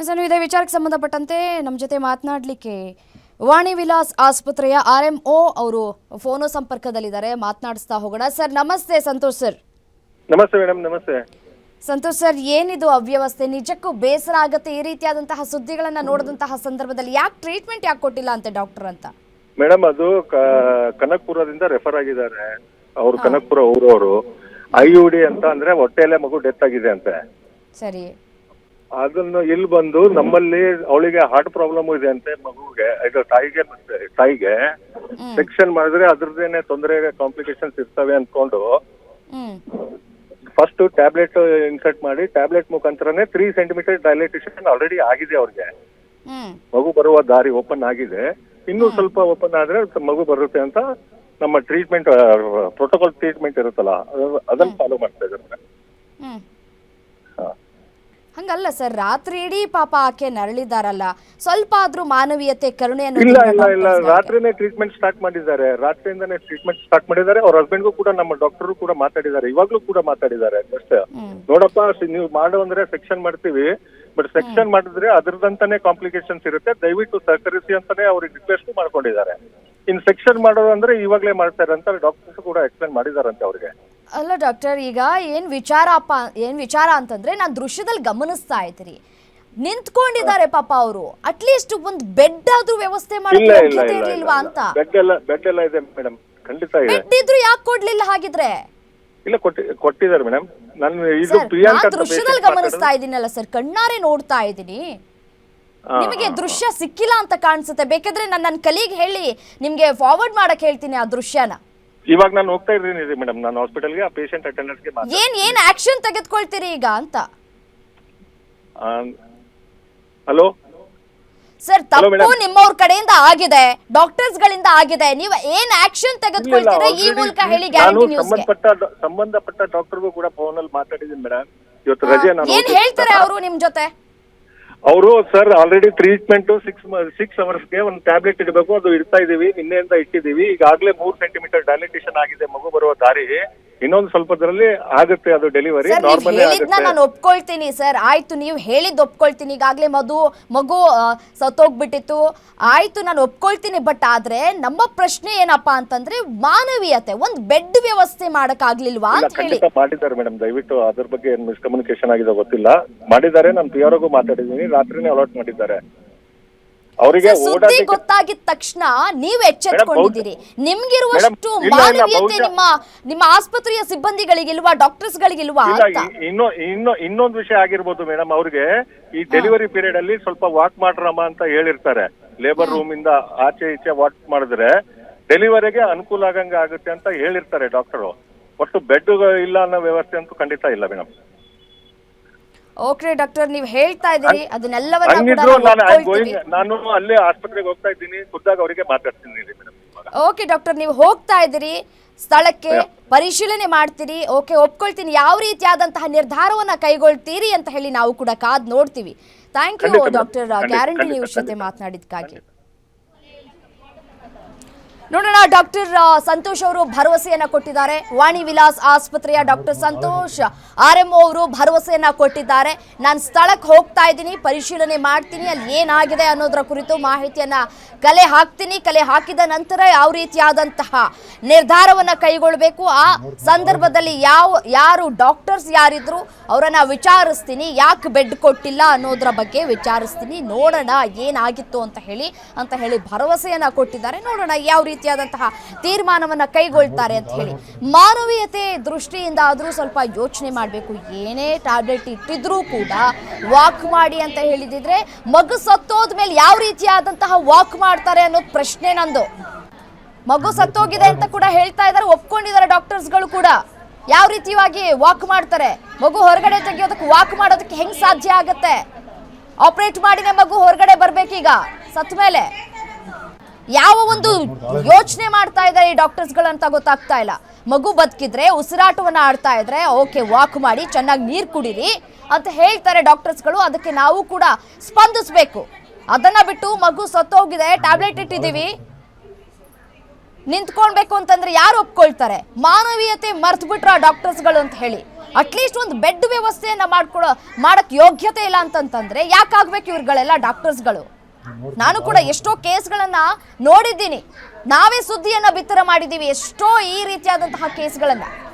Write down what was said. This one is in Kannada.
ಸರ್, ಇದೇ ವಿಚಾರಕ್ಕೆ ಸಂಬಂಧಪಟ್ಟಂತೆ ನಮ್ಮ ಜೊತೆ ಮಾತನಾಡಲಿಕ್ಕೆ ವಾಣಿ ವಿಲಾಸ್ ಆಸ್ಪತ್ರೆಯ RMO ಅವರು ಫೋನ್ ಸಂಪರ್ಕದಲ್ಲಿದ್ದಾರೆ. ಮಾತನಾಡಿಸ್ತಾ ಹೋಗೋಣ. ಸರ್ ನಮಸ್ತೆ. ಸಂತೋಷ್ ಸರ್. ನಮಸ್ತೆ ಮೇಡಮ್. ನಮಸ್ತೆ ಸಂತೋಷ್ ಸರ್, ಏನಿದು ಅವ್ಯವಸ್ಥೆ? ನಿಜಕ್ಕೂ ಬೇಸರ ಆಗುತ್ತೆ ಈ ರೀತಿಯಾದಂತಹ ಸುದ್ದಿಗಳನ್ನ ನೋಡಿದಂತಹ ಸಂದರ್ಭದಲ್ಲಿ. ಯಾಕೆ ಟ್ರೀಟ್ಮೆಂಟ್ ಯಾಕೆ ಕೊಟ್ಟಿಲ್ಲ ಅಂತ ಡಾಕ್ಟರ್ ಅಂತ? ಮೇಡಮ್, ಅದು ಕನಕಪುರದಿಂದ ರೆಫರ್ ಆಗಿದ್ದಾರೆ. ಅವರು ಕನಕಪುರ ಊರವರು. IUD ಅಂತ ಅಂದ್ರೆ ಹೊಟ್ಟೆಯಲ್ಲೇ ಮಗು ಡೆತ್ ಆಗಿದೆ ಅಂತೆ. ಸರಿ. ಅದನ್ನು ಇಲ್ಲಿ ಬಂದು ನಮ್ಮಲ್ಲಿ ಅವಳಿಗೆ ಹಾರ್ಟ್ ಪ್ರಾಬ್ಲಮ್ ಇದೆ ಅಂತೆ ಮಗುಗೆ, ಇದು ತಾಯಿಗೆ ಸೆಕ್ಷನ್ ಮಾಡಿದ್ರೆ ಅದ್ರದ್ದೇನೆ ತೊಂದರೆ ಕಾಂಪ್ಲಿಕೇಶನ್ಸ್ ಇರ್ತವೆ ಅನ್ಕೊಂಡು ಫಸ್ಟ್ ಟ್ಯಾಬ್ಲೆಟ್ ಇನ್ಸರ್ಟ್ ಮಾಡಿ ಟ್ಯಾಬ್ಲೆಟ್ ಮುಖಾಂತರನೇ 3 ಸೆಂಟಿಮೀಟರ್ ಡೈಲೇಟೇಷನ್ ಆಲ್ರೆಡಿ ಆಗಿದೆ ಅವ್ರಿಗೆ. ಮಗು ಬರುವ ದಾರಿ ಓಪನ್ ಆಗಿದೆ. ಇನ್ನೂ ಸ್ವಲ್ಪ ಓಪನ್ ಆದ್ರೆ ಮಗು ಬರುತ್ತೆ ಅಂತ ನಮ್ಮ ಟ್ರೀಟ್ಮೆಂಟ್ ಪ್ರೋಟೋಕಾಲ್ ಟ್ರೀಟ್ಮೆಂಟ್ ಇರುತ್ತಲ್ಲ ಅದನ್ನ ಫಾಲೋ ಮಾಡ್ತಾ ಇದ್ದಾರೆ. ಹಂಗಲ್ಲ ಸರ್, ರಾತ್ರಿ ಇಡೀ ಪಾಪ ಆಕೆ ನರಳಿದಾರಲ್ಲ, ಸ್ವಲ್ಪ ಆದ್ರೂ ಮಾನವೀಯತೆ ಕರುಣೆ ಇಲ್ಲ, ರಾತ್ರಿನೇ ಟ್ರೀಟ್ಮೆಂಟ್ ಸ್ಟಾರ್ಟ್ ಮಾಡಿದ್ದಾರೆ. ರಾತ್ರಿಯಿಂದಾನೇ ಟ್ರೀಟ್ಮೆಂಟ್ ಸ್ಟಾರ್ಟ್ ಮಾಡಿದ್ದಾರೆ. ಅವ್ರ ಹಸ್ಬೆಂಡ್ಗೂ ಕೂಡ ನಮ್ಮ ಡಾಕ್ಟರ್ ಕೂಡ ಮಾತಾಡಿದ್ದಾರೆ, ಇವಾಗ್ಲೂ ಕೂಡ ಮಾತಾಡಿದ್ದಾರೆ. ಅಷ್ಟೇ, ನೋಡಪ್ಪ ನೀವು ಮಾಡು ಅಂದ್ರೆ ಸೆಕ್ಷನ್ ಮಾಡ್ತೀವಿ, ಬಟ್ ಸೆಕ್ಷನ್ ಮಾಡಿದ್ರೆ ಅದ್ರದಂತಾನೆ ಕಾಂಪ್ಲಿಕೇಶನ್ಸ್ ಇರುತ್ತೆ, ದಯವಿಟ್ಟು ಸಹಕರಿಸಿ ಅಂತಾನೆ ಅವ್ರಿಗೆ ರಿಕ್ವೆಸ್ಟ್ ಮಾಡ್ಕೊಂಡಿದ್ದಾರೆ. ಇನ್ ಸೆಕ್ಷನ್ ಮಾಡೋದು ಅಂದ್ರೆ ಇವಾಗ್ಲೇ ಮಾಡ್ತಾರೆ ಅಂತ ಡಾಕ್ಟರ್ಸ್ ಕೂಡ ಎಕ್ಸ್ಪ್ಲೇನ್ ಮಾಡಿದಾರಂತೆ ಅವ್ರಿಗೆ. ಅಲ್ಲ ಡಾಕ್ಟರ್, ಈಗ ಏನ್ ವಿಚಾರ ಅಂತಂದ್ರೆ ನಾನು ದೃಶ್ಯದಲ್ಲಿ ಗಮನಿಸ್ತಾ ಇದ್ದೀರಿ, ನಿಂತ್ಕೊಂಡಿದ್ದಾರೆ ಪಾಪ ಅವರು. ಅಟ್ಲೀಸ್ಟ್ ಒಂದು ಬೆಡ್ ಆದ್ರೂ ವ್ಯವಸ್ಥೆ ಮಾಡಿರ್ಲಿಲ್ವಾ ಅಂತ? ಬೆಡ್ ಎಲ್ಲ ಇದೆ ಮೇಡಮ್, ಖಂಡಿತ ಇದೆ. ಬೆಡ್ ಇದ್ರು ಯಾಕೆ ಕೊಡ್ಲಿಲ್ಲ ಹಾಗಿದ್ರೆ? ಇಲ್ಲ, ಕೊಟ್ಟಿದ್ದಾರೆ ಮೇಡಮ್. ನಾನು ದೃಶ್ಯದಲ್ಲಿ ಗಮನಿಸ್ತಾ ಇದ್ದೀನಲ್ಲ ಸರ್, ಕಣ್ಣಾರೆ ನೋಡ್ತಾ ಇದ್ದೀನಿ. ನಿಮಗೆ ದೃಶ್ಯ ಸಿಕ್ಕಿಲ್ಲ ಅಂತ ಕಾಣಿಸುತ್ತೆ. ಬೇಕಾದ್ರೆ ನನ್ನ ಕಲೀಗ್ ಹೇಳಿ ನಿಮ್ಗೆ ಫಾರ್ವರ್ಡ್ ಮಾಡಕ್ ಹೇಳ್ತೀನಿ ಆ ದೃಶ್ಯನ. ಇವಾಗ ನಾನು ಹೋಗ್ತಾ ಇದ್ದೀನಿ ಮೇಡಮ್, ನಾನು ಹಾಸ್ಪಿಟಲ್ಗೆ ಆ ಪೇಷಂಟ್ ಅಟೆಂಡರ್ಸ್ಗೆ ಏನ್ ಆಕ್ಷನ್ ತೆಗೆದುಕೊಳ್ತೀರಿ ಈಗ ಅಂತ? ಹಲೋ ಸರ್, ತಪ್ಪು ನಿಮ್ಮವ್ರ ಕಡೆಯಿಂದ ಆಗಿದೆ, ಡಾಕ್ಟರ್ಸ್ ಗಳಿಂದ ಆಗಿದೆ. ನೀವು ಏನ್ ಆಕ್ಷನ್ ತೆಗೆದುಕೊಳ್ತೀರಾ ಈ ಮೂಲಕ ಹೇಳಿ. ಗ್ಯಾರಂಟಿ ನ್ಯೂಸ್ ಸಂಬಂಧಪಟ್ಟ ಡಾಕ್ಟರ್ಗೂ ಕೂಡ ಫೋನ್ ಅಲ್ಲಿ ಮಾತಾಡಿದ್ದೀನಿ ಮೇಡಮ್. ಇವತ್ತು ರಜೆ. ಏನ್ ಹೇಳ್ತಾರೆ ಅವರು ನಿಮ್ ಜೊತೆ? ಅವರು ಸರ್ ಆಲ್ರೆಡಿ ಟ್ರೀಟ್ಮೆಂಟ್ 6 ಅವರ್ಸ್ಗೆ ಒಂದು ಟ್ಯಾಬ್ಲೆಟ್ ಇಡಬೇಕು, ಅದು ಇಡ್ತಾ ಇದೀವಿ, ನಿನ್ನೆಯಿಂದ ಇಟ್ಟಿದೀವಿ. ಈಗಾಗಲೇ 3 ಸೆಂಟಿಮೀಟರ್ ಡೈಲೇಟೇಷನ್ ಆಗಿದೆ ಮಗು ಬರುವ ದಾರಿ. ಇನ್ನೊಂದು ಸ್ವಲ್ಪದ್ರಲ್ಲಿ ಆಗುತ್ತೆ ಅದು ಡೆಲಿವರಿ. ನಾನು ಒಪ್ಕೊಳ್ತೀನಿ ಸರ್, ಆಯ್ತು, ನೀವು ಹೇಳಿದ್ದು ಒಪ್ಕೊಳ್ತೀನಿ. ಈಗಾಗಲೇ ಮಗು ಸತ್ತೋಗ್ಬಿಟ್ಟಿತ್ತು, ಆಯ್ತು, ನಾನು ಒಪ್ಕೊಳ್ತೀನಿ. ಬಟ್ ಆದ್ರೆ ನಮ್ಮ ಪ್ರಶ್ನೆ ಏನಪ್ಪಾ ಅಂತಂದ್ರೆ ಮಾನವೀಯತೆ, ಒಂದ್ ಬೆಡ್ ವ್ಯವಸ್ಥೆ ಮಾಡಕ್ ಆಗ್ಲಿಲ್ವಾ ಅಂತ ಹೇಳಿ. ಮಾಡಿದ್ದಾರೆ ಮೇಡಮ್, ದಯವಿಟ್ಟು ಅದ್ರ ಬಗ್ಗೆ ಮಿಸ್ಕಮ್ಯುನಿಕೇಶನ್ ಆಗಿದೆ ಗೊತ್ತಿಲ್ಲ, ಮಾಡಿದ್ದಾರೆ. ನಾನು PROಗೂ ಮಾತಾಡಿದ್ದೀನಿ, ರಾತ್ರಿನೇ ಅಲಾಟ್ ಮಾಡಿದ್ದಾರೆ ಅವರಿಗೆ. ಸುದ್ದಿ ಗೊತ್ತಾಗಿದ ತಕ್ಷಣ ನೀವು ಎಚ್ಚೆತ್ಕೊಂಡಿದ್ದೀರಿ. ನಿಮ್ಗಿರುವಷ್ಟು ಮಾನವೀಯತೆ ನಿಮ್ಮ ಆಸ್ಪತ್ರೆಯ ಸಿಬ್ಬಂದಿಗಳಿಗಿಲ್ವಾ, ಡಾಕ್ಟರ್ಸ್ ಗಳಿಗಿಲ್ವಾ ಅಂತ? ಇನ್ನೊಂದು ವಿಷಯ ಆಗಿರ್ಬೋದು ಮೇಡಮ್, ಅವ್ರಿಗೆ ಈ ಡೆಲಿವರಿ ಪೀರಿಯಡ್ ಅಲ್ಲಿ ಸ್ವಲ್ಪ ವಾಕ್ ಮಾಡ್ರಮ್ಮ ಅಂತ ಹೇಳಿರ್ತಾರೆ. ಲೇಬರ್ ರೂಮ್ ಇಂದ ಆಚೆ ಈಚೆ ವಾಕ್ ಮಾಡಿದ್ರೆ ಡೆಲಿವರಿಗೆ ಅನುಕೂಲ ಆಗಂಗ ಆಗುತ್ತೆ ಅಂತ ಹೇಳಿರ್ತಾರೆ ಡಾಕ್ಟರು. ಒಟ್ಟು ಬೆಡ್ ಇಲ್ಲ ಅನ್ನೋ ವ್ಯವಸ್ಥೆ ಅಂತೂ ಖಂಡಿತ ಇಲ್ಲ ಮೇಡಮ್. ಓಕೆ ಡಾಕ್ಟರ್, ನೀವು ಹೇಳ್ತಾ ಇದ್ದೀರಿ, ನಾನು ಅಲ್ಲೇ ಆಸ್ಪತ್ರೆಗೆ ಹೋಗ್ತಾ ಇದ್ದೀನಿ, ಖುದ್ದಾಗಿ ಅವರಿಗೆ ಮಾತಾಡ್ತೀನಿ. ಓಕೆ ಡಾಕ್ಟರ್, ನೀವು ಹೋಗ್ತಾ ಇದ್ದೀರಿ ಸ್ಥಳಕ್ಕೆ, ಪರಿಶೀಲನೆ ಮಾಡ್ತೀರಿ. ಓಕೆ, ಒಪ್ಕೊಳ್ತೀನಿ. ಯಾವ ರೀತಿಯಾದಂತಹ ನಿರ್ಧಾರವನ್ನ ಕೈಗೊಳ್ತೀರಿ ಅಂತ ಹೇಳಿ ನಾವು ಕೂಡ ಕಾದ್ ನೋಡ್ತೀವಿ. Thank you doctor, Guarantee News ಜೊತೆ ಮಾತನಾಡಿದಕ್ಕಾಗಿ. ನೋಡೋಣ, ಡಾಕ್ಟರ್ ಸಂತೋಷ್ ಅವರು ಭರವಸೆಯನ್ನ ಕೊಟ್ಟಿದ್ದಾರೆ. ವಾಣಿ ವಿಲಾಸ್ ಆಸ್ಪತ್ರೆಯ ಡಾಕ್ಟರ್ ಸಂತೋಷ್ RMO ಅವರು ಭರವಸೆಯನ್ನ ಕೊಟ್ಟಿದ್ದಾರೆ. ನಾನು ಸ್ಥಳಕ್ಕೆ ಹೋಗ್ತಾ ಇದ್ದೀನಿ, ಪರಿಶೀಲನೆ ಮಾಡ್ತೀನಿ, ಅಲ್ಲಿ ಏನಾಗಿದೆ ಅನ್ನೋದರ ಕುರಿತು ಮಾಹಿತಿಯನ್ನ ಕಲೆ ಹಾಕ್ತೀನಿ. ಕಲೆ ಹಾಕಿದ ನಂತರ ಯಾವ ರೀತಿಯಾದಂತಹ ನಿರ್ಧಾರವನ್ನ ಕೈಗೊಳ್ಳಬೇಕು, ಆ ಸಂದರ್ಭದಲ್ಲಿ ಯಾರು ಡಾಕ್ಟರ್ಸ್ ಯಾರಿದ್ರು ಅವರನ್ನ ವಿಚಾರಿಸ್ತೀನಿ, ಯಾಕೆ ಬೆಡ್ ಕೊಟ್ಟಿಲ್ಲ ಅನ್ನೋದ್ರ ಬಗ್ಗೆ ವಿಚಾರಿಸ್ತೀನಿ, ನೋಡೋಣ ಏನಾಗಿತ್ತು ಅಂತ ಹೇಳಿ ಭರವಸೆಯನ್ನ ಕೊಟ್ಟಿದ್ದಾರೆ. ನೋಡೋಣ ಯಾವ ರೀತಿಯಾದಂತಹ ತೀರ್ಮಾನವನ್ನ ಕೈಗೊಳ್ತಾರೆ ಅಂತ ಹೇಳಿ. ಮಾನವೀಯತೆ ದೃಷ್ಟಿಯಿಂದ ಆದ್ರೂ ಸ್ವಲ್ಪ ಯೋಚನೆ ಮಾಡಬೇಕು. ಏನೇ ಟ್ಯಾಬ್ಲೆಟ್ ಇಟ್ಟಿದ್ರೂ ಕೂಡ ವಾಕ್ ಮಾಡಿ ಅಂತ ಹೇಳಿದಿದ್ರೆ ಮಗು ಸತ್ತೋದ್ಮೇಲೆ ಯಾವ ರೀತಿಯಾದಂತಹ ವಾಕ್ ಮಾಡ್ತಾರೆ ಅನ್ನೋದು ಪ್ರಶ್ನೆ ನಂದು. ಮಗು ಸತ್ತೋಗಿದೆ ಅಂತ ಕೂಡ ಹೇಳ್ತಾ ಇದ್ದಾರೆ, ಒಪ್ಕೊಂಡಿದ್ದಾರೆ ಡಾಕ್ಟರ್ಸ್ಗಳು ಕೂಡ. ಯಾವ ರೀತಿಯಾಗಿ ವಾಕ್ ಮಾಡ್ತಾರೆ? ಮಗು ಹೊರಗಡೆ ತೆಗೆಯೋದಕ್ಕೆ, ವಾಕ್ ಮಾಡೋದಕ್ಕೆ ಹೆಂಗ್ ಸಾಧ್ಯ ಆಗತ್ತೆ? ಆಪರೇಟ್ ಮಾಡಿನೇ ಮಗು ಹೊರಗಡೆ ಬರ್ಬೇಕೀಗ ಸತ್ತ ಮೇಲೆ. ಯಾವ ಒಂದು ಯೋಚನೆ ಮಾಡ್ತಾ ಇದ್ದಾರೆ ಈ ಡಾಕ್ಟರ್ಸ್ಗಳಂತ ಗೊತ್ತಾಗ್ತಾ ಇಲ್ಲ. ಮಗು ಬದುಕಿದ್ರೆ, ಉಸಿರಾಟವನ್ನ ಆಡ್ತಾ ಇದ್ರೆ ಓಕೆ, ವಾಕ್ ಮಾಡಿ, ಚೆನ್ನಾಗಿ ನೀರು ಕುಡೀರಿ ಅಂತ ಹೇಳ್ತಾರೆ ಡಾಕ್ಟರ್ಸ್ಗಳು. ಅದಕ್ಕೆ ನಾವು ಕೂಡ ಸ್ಪಂದಿಸಬೇಕು. ಅದನ್ನ ಬಿಟ್ಟು ಮಗು ಸತ್ತೋಗಿದೆ, ಟ್ಯಾಬ್ಲೆಟ್ ಇಟ್ಟಿದ್ದೀವಿ, ನಿಂತ್ಕೊಳ್ಬೇಕು ಅಂತಂದ್ರೆ ಯಾರು ಒಪ್ಕೊಳ್ತಾರೆ? ಮಾನವೀಯತೆ ಮರ್ತು ಬಿಟ್ರ ಡಾಕ್ಟರ್ಸ್ಗಳು ಅಂತ ಹೇಳಿ. ಅಟ್ಲೀಸ್ಟ್ ಒಂದು ಬೆಡ್ ವ್ಯವಸ್ಥೆಯನ್ನ ಮಾಡಕ್ ಯೋಗ್ಯತೆ ಇಲ್ಲ ಅಂತಂತಂದ್ರೆ ಯಾಕಾಗ್ಬೇಕು ಇವ್ರುಗಳೆಲ್ಲ ಡಾಕ್ಟರ್ಸ್ಗಳು? ನಾನು ಕೂಡ ಎಷ್ಟೋ ಕೇಸ್ಗಳನ್ನ ನೋಡಿದ್ದೀನಿ, ನಾವೇ ಸುದ್ದಿಯನ್ನ ಬಿತ್ತರ ಮಾಡಿದ್ದೀವಿ, ಎಷ್ಟೋ ಈ ರೀತಿಯಾದಂತಹ ಕೇಸ್ಗಳನ್ನ.